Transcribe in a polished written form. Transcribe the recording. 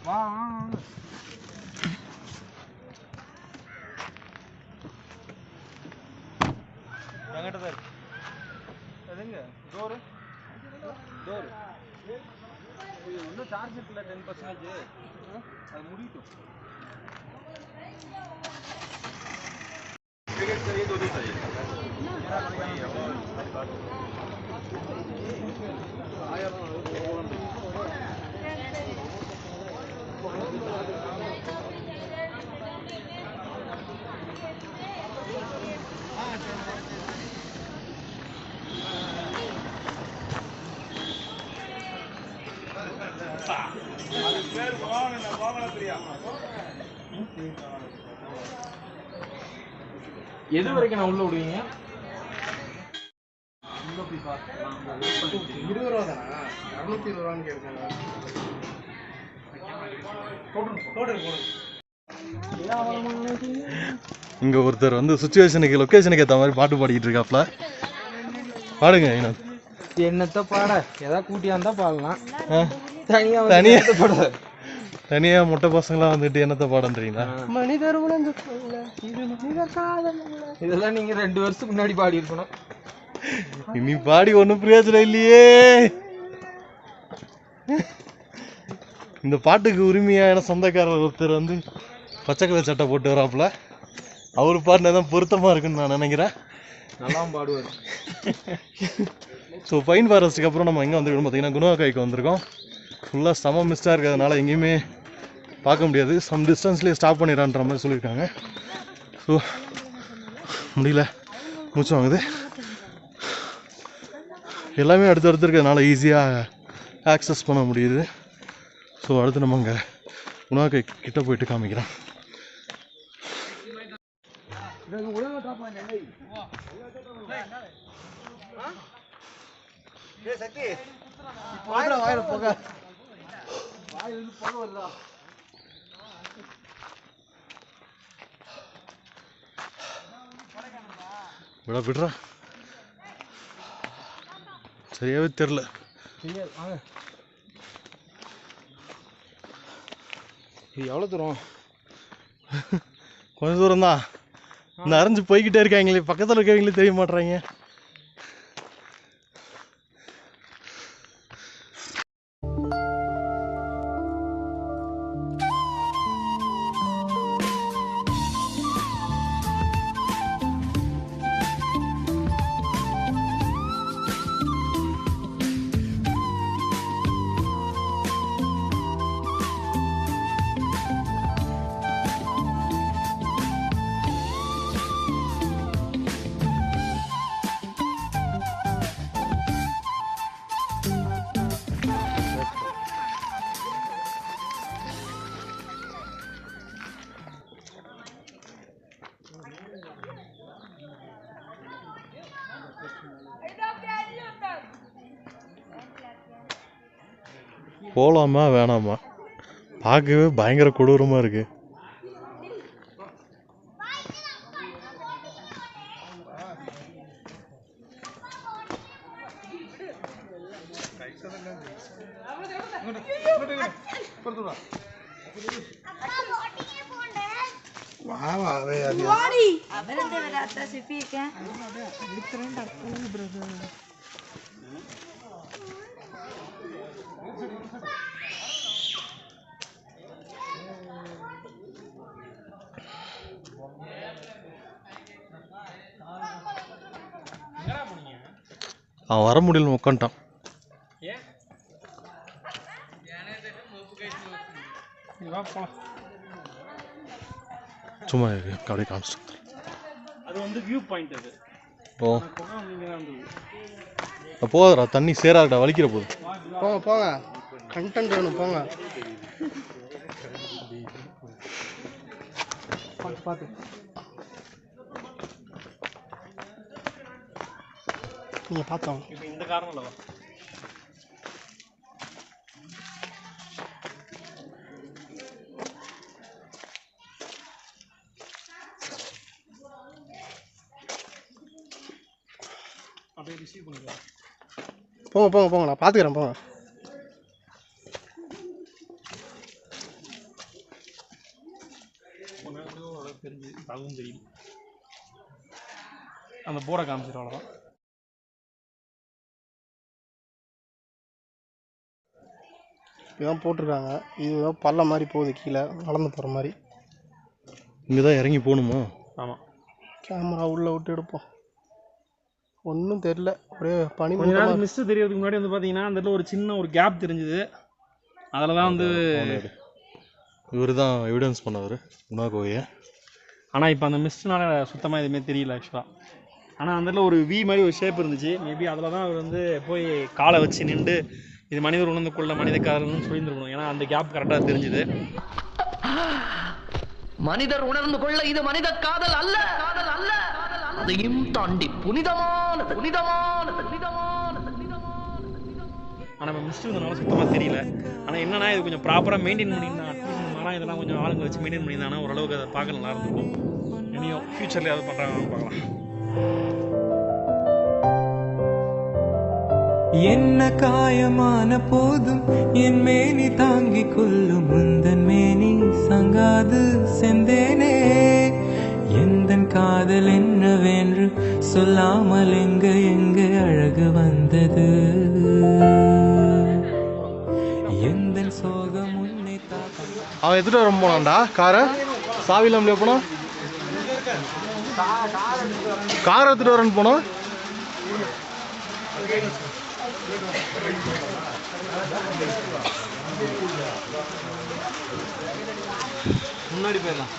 வா என்கிட்ட தான் இருக்கு. அதுங்க டோரு இன்னும் சார்ஜ் இல்லை 10%. அது முடியட்டும். எது வரைக்கும் நான் உள்ள விடுவீங்க? 20 ரூபா தானா? 220 ரூபான்னு கேட்குறாங்க. இங்க ஒருத்தர் வந்து சுச்சுவேஷனுக்கு லொகேஷனுக்கு ஏற்ற மாதிரி பாட்டு பாடிக்கிட்டு இருக்காப்ல. பாடுங்க. என்னத்த பாட, ஏதாவது கூட்டியா இருந்தா பாடலாம். தனியா மொட்டை பசங்களா வந்துட்டு என்னத்த பாடன்றீங்களா? மனிதர் உணர்ந்து இதெல்லாம் நீங்க 2 வருஷத்துக்கு முன்னாடி பாடி இருக்கணும். இனி பாடி ஒன்றும் பிரயோஜனம் இல்லையே. இந்த பாட்டுக்கு உரிமையான சொந்தக்காரர் ஒருத்தர் வந்து பச்சை கலர் சட்டை போட்டு வராப்புல. அவரு பாடினதான் பொருத்தமா இருக்குன்னு நான் நினைக்கிறேன். நல்லா பாடுவார். ஸோ பைன் ஃபாரஸ்ட்டுக்கு அப்புறம் நம்ம எங்கே வந்துருக்கோம் பார்த்தீங்கன்னா குணவாக்காய்க்கு வந்திருக்கோம். ஃபுல்லாக செம மிஸ்டாக இருக்கிறதுனால எங்கேயுமே பார்க்க முடியாது. சம் டிஸ்டன்ஸ்லேயே ஸ்டாப் பண்ணிடுறான்ற மாதிரி சொல்லியிருக்காங்க. ஸோ முடியல, மூச்சு வாங்குது. எல்லாமே அடுத்தடுத்து இருக்கிறதுனால ஈஸியாக ஆக்சஸ் பண்ண முடியுது. ஸோ அடுத்து நம்ம அங்கே குணவாக்காய் கிட்ட போயிட்டு காமிக்கிறோம். விடுறா சரியாவே தெரில. இது எவ்வளோ தூரம்? கொஞ்சம் தூரம் தான். இந்த அரைஞ்சு போய்கிட்டே இருக்காங்களே, பக்கத்தில் இருக்கவங்களே தெரிய மாட்றாங்க. போகலாமா வேணாமா? பார்க்கவே பயங்கர கொடூரமாக இருக்கு. அவன் வர முடியல, உட்காந்துட்டான். சும்மா இருக்கு, அப்படியே காமிச்சிட்டு. அது வந்து வியூ பாயிண்ட். அது போதுடா, தண்ணி சேராடா, வலிக்கிற போது. போங்க போங்க, கண்டென்ட் வேணும் போங்க. பார்த்து பார்த்து நீங்கள் பார்த்தோம். இப்போ இந்த காரணம் அப்படியே ரிசீவ் பண்ணிக்கலாம். போங்க போங்க போங்க, நான் பார்த்துக்கிறேன் போங்க. தெரிஞ்சு அதுவும் தெரியுது. அந்த போர்டை காமிச்சிடும் அவ்வளோதான். இதுதான் போட்டிருக்காங்க. இதுதான் பள்ளம் மாதிரி போகுது, கீழே நடந்து போகிற மாதிரி. இங்கே தான் இறங்கி போகணுமா? ஆமாம். கேமரா உள்ளே விட்டு எடுப்போம். ஒன்றும் தெரில, ஒரே பனி. கொஞ்ச நேரம் மிஸ்ட்டு தெரியறதுக்கு முன்னாடி வந்து பார்த்தீங்கன்னா அந்த இடத்துல ஒரு சின்ன ஒரு கேப் தெரிஞ்சுது. அதில் தான் வந்து இவர் தான் எவிடன்ஸ் பண்ணவர் குணா கோகையை. ஆனால் இப்போ அந்த மிஸ்ட்னால சுத்தமாக எதுவுமே தெரியல ஆக்சுவலாக. ஆனால் அந்த இடத்துல ஒரு வி மாதிரி ஒரு ஷேப் இருந்துச்சு. மேபி அதில் தான் அவர் வந்து போய் காலை வச்சு நின்று இது மனிதர் உணர்ந்து கொள்ள மனித காதல்னு சொல்லியிருந்துருக்கணும். ஏன்னா அந்த கேப் கரெக்டாக தெரிஞ்சுது. மனிதர் உணர்ந்து கொள்ள இது மனித காதல் அல்ல, காதல் அல்ல, அதையும் தாண்டி புனிதமான புனிதமான புனிதமான. ஆனால் இப்போ மிஸ்ட் இருந்தனால சுத்தமாக தெரியல. ஆனால் என்னன்னா இது கொஞ்சம் ப்ராப்பராக மெயின்டைன் பண்ணியிருந்தா, அட்லீஸ்ட் இந்த மரம் இதெல்லாம் கொஞ்சம் ஆளுங்க வச்சு மெயின்டைன் பண்ணியிருந்தாங்கன்னா ஓரளவுக்கு அதை பார்க்க நல்லா இருந்திருக்கும். இனியும் ஃப்யூச்சரில் எதாவது பண்ணுறாங்கன்னு பார்க்கலாம். என்ன காயமான போதும் என் மேனி தாங்கிக் கொள்ளும் முந்தன் மேனி சங்காது செந்தேனே. எந்தன் காதல் என்னவென்று சொல்லாமல் எங்க எங்க அழகு வந்தது. எந்தன் சோகம் உன்னை தாக்க. அவன் எடுத்துகிட்டு வர போனான்டா காரை. சாவி இல்லாமலே போனான். காரை எடுத்துகிட்டு வரேன்னு போனோம். முன்னாடி போயிடலாம்.